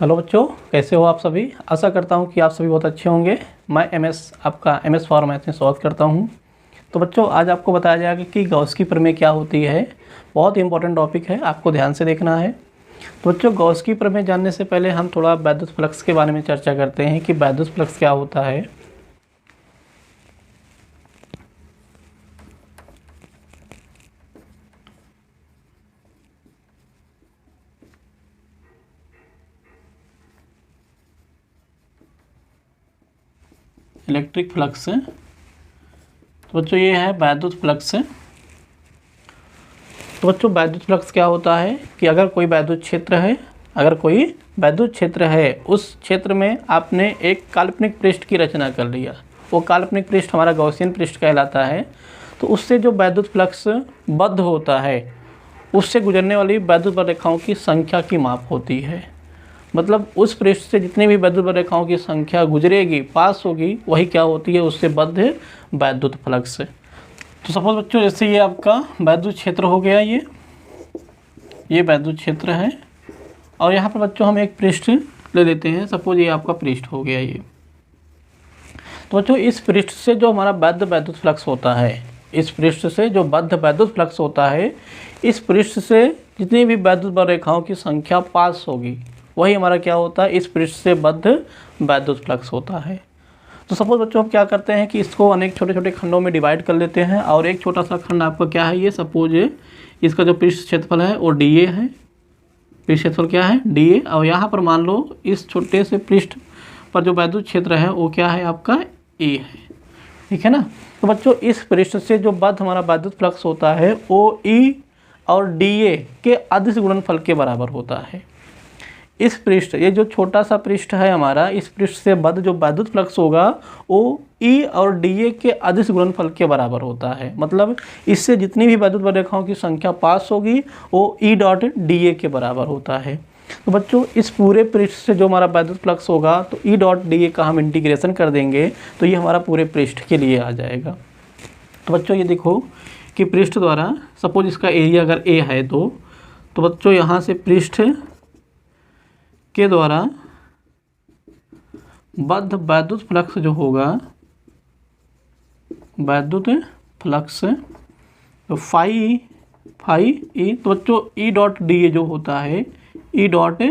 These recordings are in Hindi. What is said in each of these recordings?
हेलो बच्चों, कैसे हो आप सभी। आशा करता हूं कि आप सभी बहुत अच्छे होंगे। मैं आपका एमएस फॉर मैथ में स्वागत करता हूं। तो बच्चों, आज आपको बताया जाएगा कि गॉस की प्रमेय क्या होती है। बहुत ही इंपॉर्टेंट टॉपिक है, आपको ध्यान से देखना है। तो बच्चों, गॉस की प्रमेय जानने से पहले हम थोड़ा वैद्युत फ्लक्स के बारे में चर्चा करते हैं कि वैद्युत फ्लक्स क्या होता है। इलेक्ट्रिक फ्लक्स, तो बच्चों ये है वैद्युत फ्लक्स। तो बच्चों, वैद्युत फ्लक्स क्या होता है कि अगर कोई वैद्युत क्षेत्र है, उस क्षेत्र में आपने एक काल्पनिक पृष्ठ की रचना कर लिया। वो काल्पनिक पृष्ठ हमारा गॉसियन पृष्ठ कहलाता है। तो उससे जो वैद्युत फ्लक्स बद्ध होता है, उससे गुजरने वाली वैद्युत रेखाओं की संख्या की माप होती है। मतलब उस पृष्ठ से जितनी भी वैद्युत रेखाओं की संख्या गुजरेगी, पास होगी, वही क्या होती है, उससे बद्ध वैद्युत फ्लक्स। तो सपोज बच्चों, जैसे ये आपका वैद्युत क्षेत्र हो गया, ये वैद्युत क्षेत्र है, और यहाँ पर बच्चों हम एक पृष्ठ ले लेते हैं। सपोज ये आपका पृष्ठ हो गया ये। तो बच्चों, इस पृष्ठ से जो हमारा बद्ध वैद्युत फ्लक्स होता है, इस पृष्ठ से जो बद्ध वैद्युत फ्लक्स होता है, इस पृष्ठ से जितनी भी वैद्युत रेखाओं की संख्या पास होगी, वही हमारा क्या होता है, इस पृष्ठ से बद्ध वैद्युत फ्लक्स होता है। तो सपोज बच्चों, हम क्या करते हैं कि इसको अनेक छोटे छोटे खंडों में डिवाइड कर लेते हैं। और एक छोटा सा खंड आपका क्या है, ये सपोज इसका जो पृष्ठ क्षेत्रफल है वो DA है। पृष्ठ क्षेत्रफल क्या है, DA। और यहाँ पर मान लो इस छोटे से पृष्ठ पर जो वैद्युत क्षेत्र है वो क्या है, आपका A है। ठीक है ना। तो बच्चों, इस पृष्ठ से जो बद्ध हमारा वैद्युत फ्लक्स होता है वो E और DA के अदिश गुणनफल के बराबर होता है। इस पृष्ठ, ये जो छोटा सा पृष्ठ है हमारा, इस पृष्ठ से बद्ध जो वैद्युत फ्लक्स होगा वो E और DA के अदिश गुणनफल के बराबर होता है। मतलब इससे जितनी भी वैद्युत रेखाओं की संख्या पास होगी वो E डॉट DA के बराबर होता है। तो बच्चों, इस पूरे पृष्ठ से जो हमारा वैद्युत फ्लक्स होगा, तो E डॉट DA का हम इंटीग्रेशन कर देंगे तो ये हमारा पूरे पृष्ठ के लिए आ जाएगा। तो बच्चों, ये देखो कि पृष्ठ द्वारा, सपोज इसका एरिया अगर A है तो बच्चों यहाँ से पृष्ठ के द्वारा बद्ध वैद्युत फ्लक्स जो होगा, वैद्युत फ्लक्स, तो फाई E। तो बच्चों, E डॉट DA जो होता है, E डॉट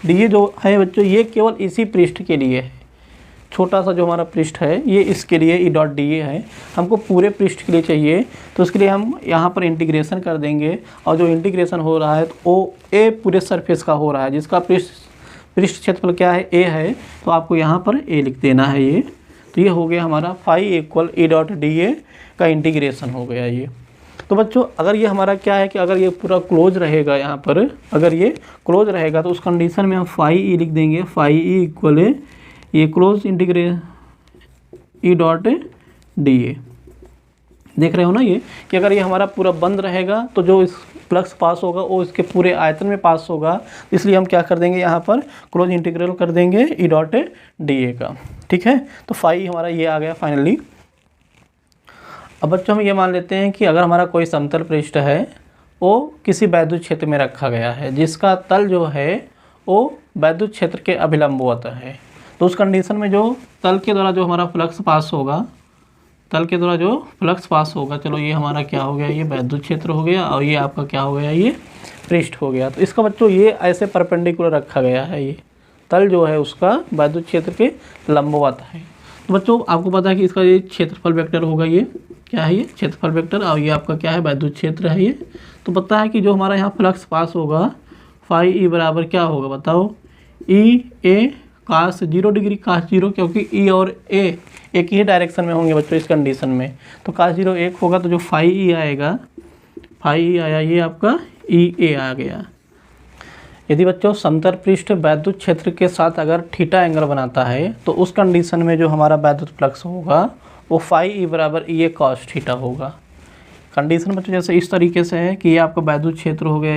DA जो है बच्चों, ये केवल इसी पृष्ठ के लिए है। छोटा सा जो हमारा पृष्ठ है ये इसके लिए E डॉट DA है। हमको पूरे पृष्ठ के लिए चाहिए, तो उसके लिए हम यहाँ पर इंटीग्रेशन कर देंगे। और जो इंटीग्रेशन हो रहा है तो A पूरे सरफेस का हो रहा है, जिसका पृष्ठ क्षेत्रफल क्या है, A है। तो आपको यहाँ पर A लिख देना है ये। तो ये हो गया हमारा phi equal E dot DA का इंटीग्रेशन हो गया ये। तो बच्चों, अगर ये हमारा क्या है कि अगर ये पूरा क्लोज रहेगा, यहाँ पर अगर ये क्लोज रहेगा तो उस कंडीशन में हम फाई E लिख देंगे। फाई E इक्वल ये close integration E dot DA। देख रहे हो ना ये कि अगर ये हमारा पूरा बंद रहेगा तो जो इस फ्लक्स पास होगा वो इसके पूरे आयतन में पास होगा। इसलिए हम क्या कर देंगे, यहाँ पर क्लोज इंटीग्रल कर देंगे E डॉट DA का। ठीक है। तो फाई हमारा ये आ गया फाइनली। अब बच्चों, हम ये मान लेते हैं कि अगर हमारा कोई समतल पृष्ठ है, वो किसी वैद्युत क्षेत्र में रखा गया है, जिसका तल जो है वो वैद्युत क्षेत्र के अभिलंबवत है। तो उस कंडीशन में जो तल के द्वारा जो हमारा फ्लक्स पास होगा, चलो ये हमारा क्या हो गया, ये वैद्युत क्षेत्र हो गया, और ये आपका क्या हो गया, ये पृष्ठ हो गया। तो इसका बच्चों ये ऐसे परपेंडिकुलर रखा गया है, ये तल जो है उसका वैद्युत क्षेत्र के लंबवत है। तो बच्चों, आपको पता है कि इसका ये क्षेत्रफल वेक्टर होगा, ये क्या है, ये क्षेत्रफल वेक्टर, और ये आपका क्या है, वैद्युत क्षेत्र है ये। तो पता है कि जो हमारा यहाँ फ्लक्स पास होगा, फाई E बराबर क्या होगा बताओ, EA cos 0 डिग्री, cos 0, क्योंकि E और A एक ही डायरेक्शन में होंगे बच्चों इस कंडीशन में। तो cos 0 1 होगा, तो जो फाई E आएगा, फाई E आया, ये आपका EA आ गया। यदि बच्चों समतल पृष्ठ वैद्युत क्षेत्र के साथ अगर थीटा एंगल बनाता है, तो उस कंडीशन में जो हमारा वैद्युत फ्लक्स होगा वो फाई E बराबर EA cos थीटा होगा। कंडीशन बच्चों जैसे इस तरीके से है कि ये आपका वैद्युत क्षेत्र हो गया,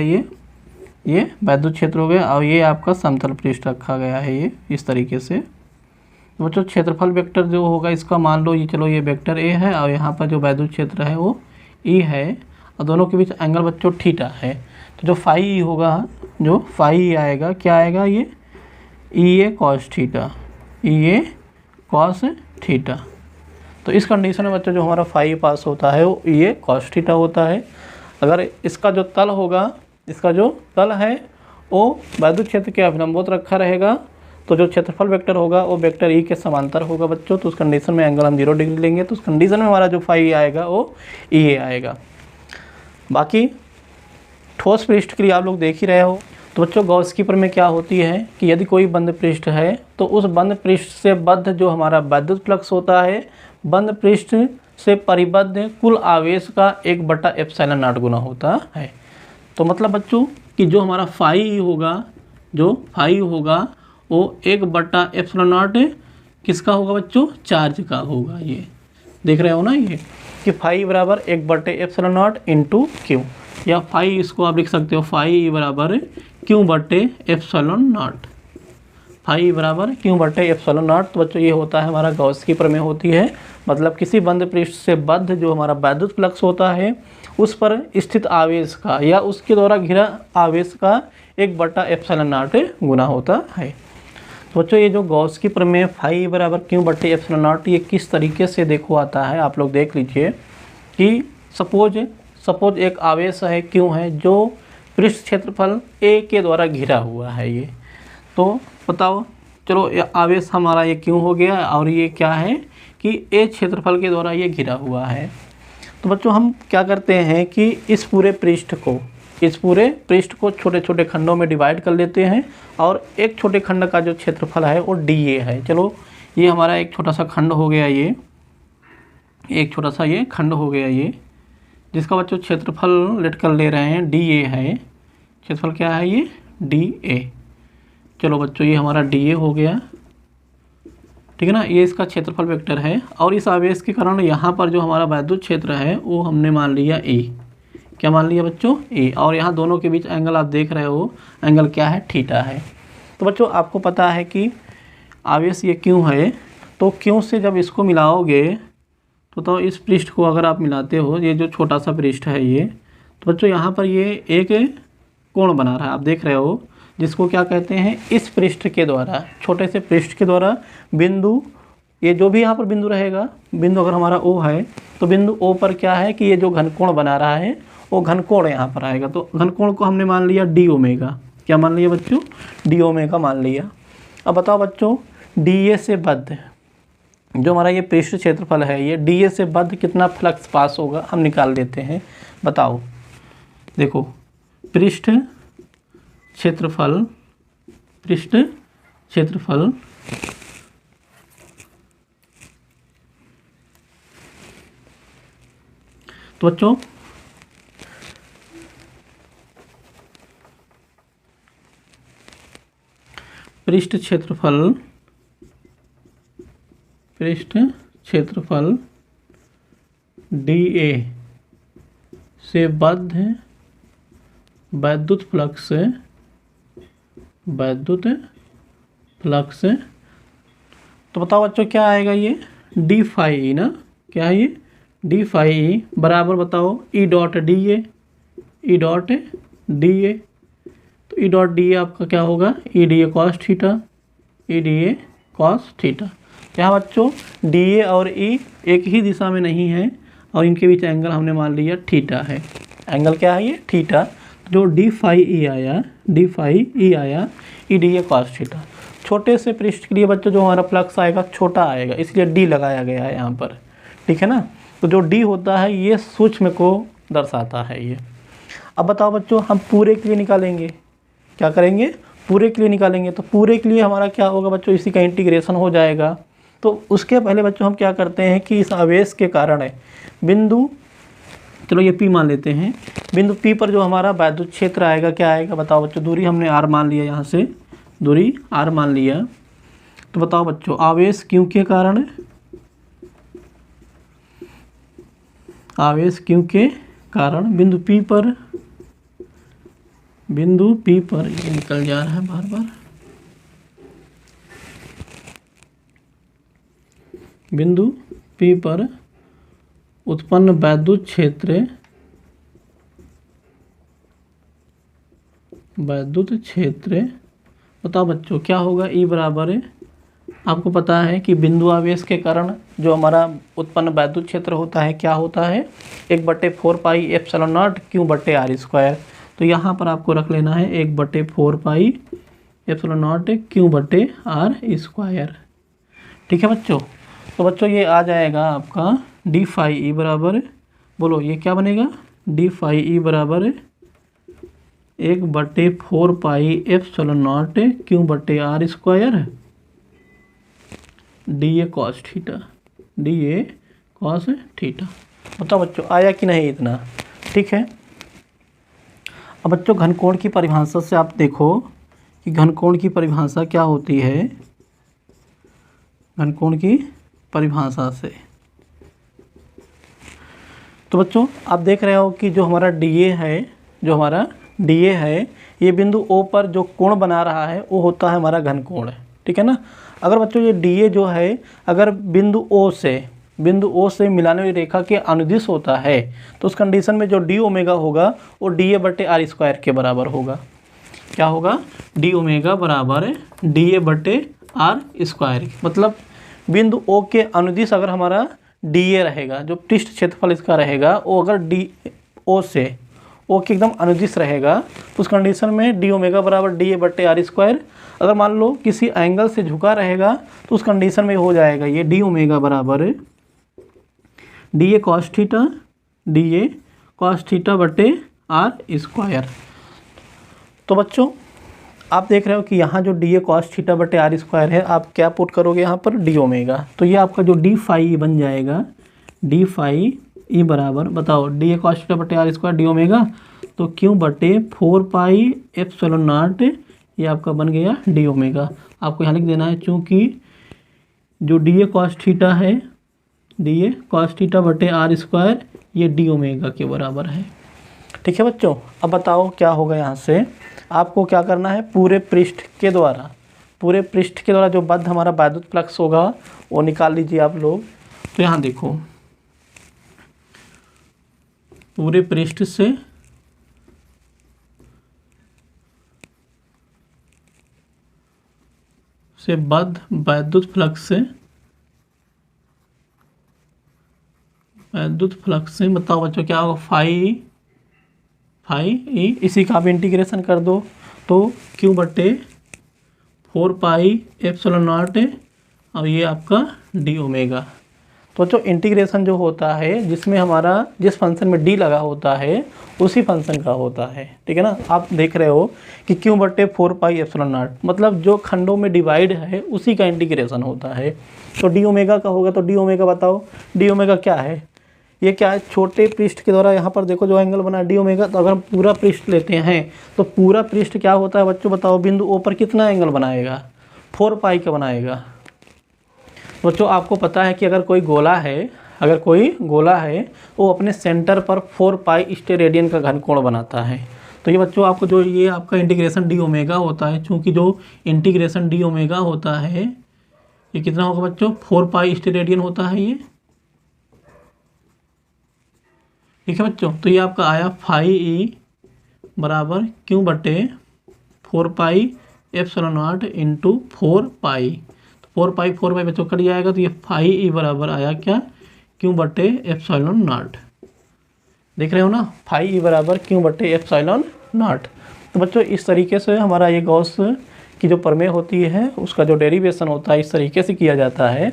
ये वैद्युत क्षेत्र हो गया, और ये आपका समतल पृष्ठ रखा गया है ये इस तरीके से। तो बच्चों, क्षेत्रफल वेक्टर जो होगा इसका मान लो ये, चलो ये वेक्टर A है, और यहाँ पर जो वैद्युत क्षेत्र है वो E है, और दोनों के बीच एंगल बच्चों थीटा है। तो जो फाई E होगा जो फाई आएगा क्या आएगा ये ई ए कॉस थीटा, ई ए कॉस थीटा। तो इस कंडीशन में बच्चों जो हमारा फाई पास होता है वो ई ए कॉस थीटा होता है। अगर इसका जो तल होगा, इसका जो तल है वो वैद्युत क्षेत्र के अभिलंबोत रखा रहेगा, तो जो क्षेत्रफल वेक्टर होगा वो वेक्टर ई के समांतर होगा बच्चों। तो उस कंडीशन में एंगल हम 0 डिग्री लेंगे, तो उस कंडीशन में हमारा जो फाई आएगा वो ई ए आएगा। बाकी ठोस पृष्ठ के लिए आप लोग देख ही रहे हो। तो बच्चों गॉस की प्रमेय क्या होती है कि यदि कोई बंद पृष्ठ है तो उस बंद पृष्ठ से बद्ध जो हमारा वैद्युत फ्लक्स होता है, बंद पृष्ठ से परिबद्ध कुल आवेश का 1/ε0 गुना होता है। तो मतलब बच्चों कि जो हमारा फाई होगा, जो फाई होगा वो 1/ε0 किसका होगा बच्चों, चार्ज का होगा। ये देख रहे हो ना ये कि फाई बराबर 1/ε0 इंटू क्यू, या फाई इसको आप लिख सकते हो फाई बराबर Q/ε0, फाई बराबर Q/ε0। तो बच्चों ये होता है हमारा गॉस की प्रमेय होती है। मतलब किसी बंद पृष्ठ से बद्ध जो हमारा वैद्युत फ्लक्स होता है उस पर स्थित आवेश का या उसके द्वारा घिरा आवेश का 1/ε0 गुना होता है। तो बच्चों ये जो गॉस की प्रमेय फाई बराबर Q/ε0 ये किस तरीके से देखो आता है, आप लोग देख लीजिए कि सपोज एक आवेश है Q है जो पृष्ठ क्षेत्रफल A के द्वारा घिरा हुआ है ये। तो बताओ, चलो ये आवेश हमारा ये Q हो गया और ये क्या है कि A क्षेत्रफल के द्वारा ये घिरा हुआ है। तो बच्चों हम क्या करते हैं कि इस पूरे पृष्ठ को छोटे छोटे खंडों में डिवाइड कर लेते हैं और एक छोटे खंड का जो क्षेत्रफल है वो DA है। चलो ये हमारा एक छोटा सा खंड हो गया, ये एक छोटा सा ये खंड हो गया ये, जिसका बच्चों क्षेत्रफल लेट कर ले रहे हैं DA है। क्षेत्रफल क्या है ये DA। चलो बच्चों ये हमारा DA हो गया, ठीक है ना, ये इसका क्षेत्रफल वेक्टर है। और इस आवेश के कारण यहाँ पर जो हमारा वैद्युत क्षेत्र है वो हमने मान लिया E। क्या मान लिया बच्चों E। और यहाँ दोनों के बीच एंगल आप देख रहे हो, एंगल क्या है थीटा है। तो बच्चों आपको पता है कि आवेश ये Q है, तो Q से जब इसको मिलाओगे तो इस पृष्ठ को अगर आप मिलाते हो, ये जो छोटा सा पृष्ठ है ये, तो बच्चों यहाँ पर ये एक कोण बना रहा है, आप देख रहे हो, जिसको क्या कहते हैं, इस पृष्ठ के द्वारा, छोटे से पृष्ठ के द्वारा बिंदु, ये जो भी यहाँ पर बिंदु रहेगा, बिंदु अगर हमारा O है तो बिंदु O पर क्या है कि ये जो घनकोण बना रहा है वो घनकोण यहाँ पर आएगा। तो घनकोण को हमने मान लिया डी ओमेगा। क्या मान लिया बच्चों, डी ओमेगा मान लिया। अब बताओ बच्चों DA से बद्ध जो हमारा ये पृष्ठ क्षेत्रफल है, ये DA से बद्ध कितना फ्लक्स पास होगा हम निकाल देते हैं। बताओ, देखो पृष्ठ क्षेत्रफल तो बच्चों पृष्ठ क्षेत्रफल DA से बद्ध वैद्युत फ्लक्स तो बताओ बच्चों क्या आएगा, ये डी फाई ना, क्या है ये डी फाई बराबर बताओ E डॉट DA। तो E डॉट DA आपका क्या होगा, EDA कॉस थीटा। यहाँ बच्चों DA और E एक ही दिशा में नहीं है और इनके बीच एंगल हमने मान लिया थीटा है। एंगल क्या है ये थीटा। जो डी फाई ई आया EDA कॉस थीटा। छोटे से पृष्ठ के लिए बच्चों जो हमारा फ्लक्स आएगा छोटा आएगा, इसलिए D लगाया गया है यहाँ पर, ठीक है ना। तो जो D होता है ये सूक्ष्म को दर्शाता है ये। अब बताओ बच्चों हम पूरे के लिए निकालेंगे, क्या करेंगे, पूरे के लिए निकालेंगे। तो पूरे के लिए हमारा क्या होगा बच्चों, इसी का इंटीग्रेशन हो जाएगा। तो उसके पहले बच्चों हम क्या करते हैं कि इस आवेश के कारण है बिंदु, चलो ये P मान लेते हैं, बिंदु P पर जो हमारा वैद्युत क्षेत्र आएगा क्या आएगा बताओ बच्चों। दूरी हमने R मान लिया, यहाँ से दूरी R मान लिया। तो बताओ बच्चों आवेश Q के कारण बिंदु P पर ये निकल जा रहा है बार बार, बिंदु P पर उत्पन्न वैद्युत क्षेत्र वैद्युत क्षेत्र, बताओ बच्चों क्या होगा, ई बराबर है, आपको पता है कि बिंदु आवेश के कारण जो हमारा उत्पन्न वैद्युत क्षेत्र होता है क्या होता है, 1/4 पाई एप्सिलॉन नॉट क्यू बटे आर स्क्वायर। तो यहाँ पर आपको रख लेना है 1/4 पाई एप्सिलॉन नॉट क्यू बटे आर स्क्वायर। ठीक है बच्चों, तो बच्चों ये आ जाएगा आपका डी फाई ई बराबर, बोलो ये क्या बनेगा, डी फाई ई बराबर 1/4 पाई एप्सिलॉन नॉट क्यू बटे R square D A cos theta, D A cos theta. बताओ बच्चों आया कि नहीं इतना, ठीक है। अब बच्चों घनकोण की परिभाषा से आप देखो कि घनकोण की परिभाषा क्या होती है, घनकोण की परिभाषा से। तो बच्चों आप देख रहे हो कि जो हमारा डी ए है, जो हमारा डी ए है, ये बिंदु ओ पर जो कोण बना रहा है वो होता है हमारा घनकोण, ठीक है ना। अगर बच्चों ये डी ए जो है अगर बिंदु ओ से मिलाने वाली रेखा के अनुदिश होता है तो उस कंडीशन में जो डी ओमेगा होगा वो डी ए बटे आर स्क्वायर के बराबर होगा। क्या होगा, डी ओमेगा बराबर डी ए बटे आर स्क्वायर। मतलब बिंदु ओ के अनुदिश अगर हमारा डी ए रहेगा, जो पृष्ठ क्षेत्रफल इसका रहेगा वो अगर डी ओ से ओ के एकदम अनुदिश रहेगा तो उस कंडीशन में डी ओमेगा बराबर डी ए बटे आर स्क्वायर। अगर मान लो किसी एंगल से झुका रहेगा तो उस कंडीशन में हो जाएगा ये डी ओमेगा बराबर D A cos theta, D A cos theta बटे आर स्क्वायर। तो बच्चों आप देख रहे हो कि यहाँ जो डी ए कॉस थीटा बटे आर स्क्वायर है, आप क्या पुट करोगे यहाँ पर, डी ओमेगा। तो ये आपका जो डी फाई बन जाएगा, डी फाई ई बराबर, बताओ डी ए कॉस थीटा बटे आर स्क्वायर डी ओमेगा, तो क्यों बटे 4 पाई एप्सिलॉन नॉट, ये आपका बन गया डी ओमेगा। आपको यहाँ लिख देना है चूँकि जो डी ए कॉस थीटा है, डी ए कॉस थीटा बटे आर स्क्वायर ये डी ओमेगा के बराबर है। ठीक है बच्चों, अब बताओ क्या होगा, यहाँ से आपको क्या करना है, पूरे पृष्ठ के द्वारा जो बद्ध हमारा वैद्युत फ्लक्स होगा वो निकाल लीजिए आप लोग। तो यहाँ देखो पूरे पृष्ठ से बद्ध वैद्युत फ्लक्स से बताओ बच्चों क्या होगा, फाई ई, इसी का आप इंटीग्रेशन कर दो तो क्यू बटे 4 पाई एप्सिलॉन नॉट, और ये आपका डी ओमेगा। तो जो इंटीग्रेशन जो होता है जिसमें हमारा जिस फंक्शन में डी लगा होता है उसी फंक्शन का होता है, ठीक है ना। आप देख रहे हो कि क्यू बटे 4 पाई एप्सिलॉन नॉट, मतलब जो खंडों में डिवाइड है उसी का इंटीग्रेशन होता है। तो डी ओमेगा का होगा, तो डी ओमेगा बताओ, डी ओमेगा क्या है, ये क्या है, छोटे पृष्ठ के द्वारा यहाँ पर देखो जो एंगल बना डी ओमेगा। तो अगर हम पूरा पृष्ठ लेते हैं तो पूरा पृष्ठ क्या होता है बच्चों, बताओ बिंदु ओ पर कितना एंगल बनाएगा, 4 पाई का बनाएगा। बच्चों आपको पता है कि अगर कोई गोला है वो अपने सेंटर पर 4 पाई स्टेरेडियन का घनकोण बनाता है। तो ये बच्चों आपको जो ये आपका इंटीग्रेशन डी ओमेगा होता है, चूँकि जो इंटीग्रेशन डी ओमेगा होता है ये कितना होगा बच्चों, 4 पाई स्टेरेडियन होता है ये, ठीक है बच्चों। तो ये आपका आया फाई ई बराबर क्यू बटे 4 पाई एप्सिलॉन नॉट इंटू 4 पाई, तो 4 पाई बच्चों कट जाएगा, तो ये फाई ई बराबर आया क्या, क्यू बटे एप्सिलॉन नॉट। देख रहे हो ना, फाई ई बराबर क्यू बटे एप्सिलॉन नॉट। तो बच्चों इस तरीके से हमारा ये गॉस की जो प्रमेय होती है उसका जो डेरिवेशन होता है इस तरीके से किया जाता है।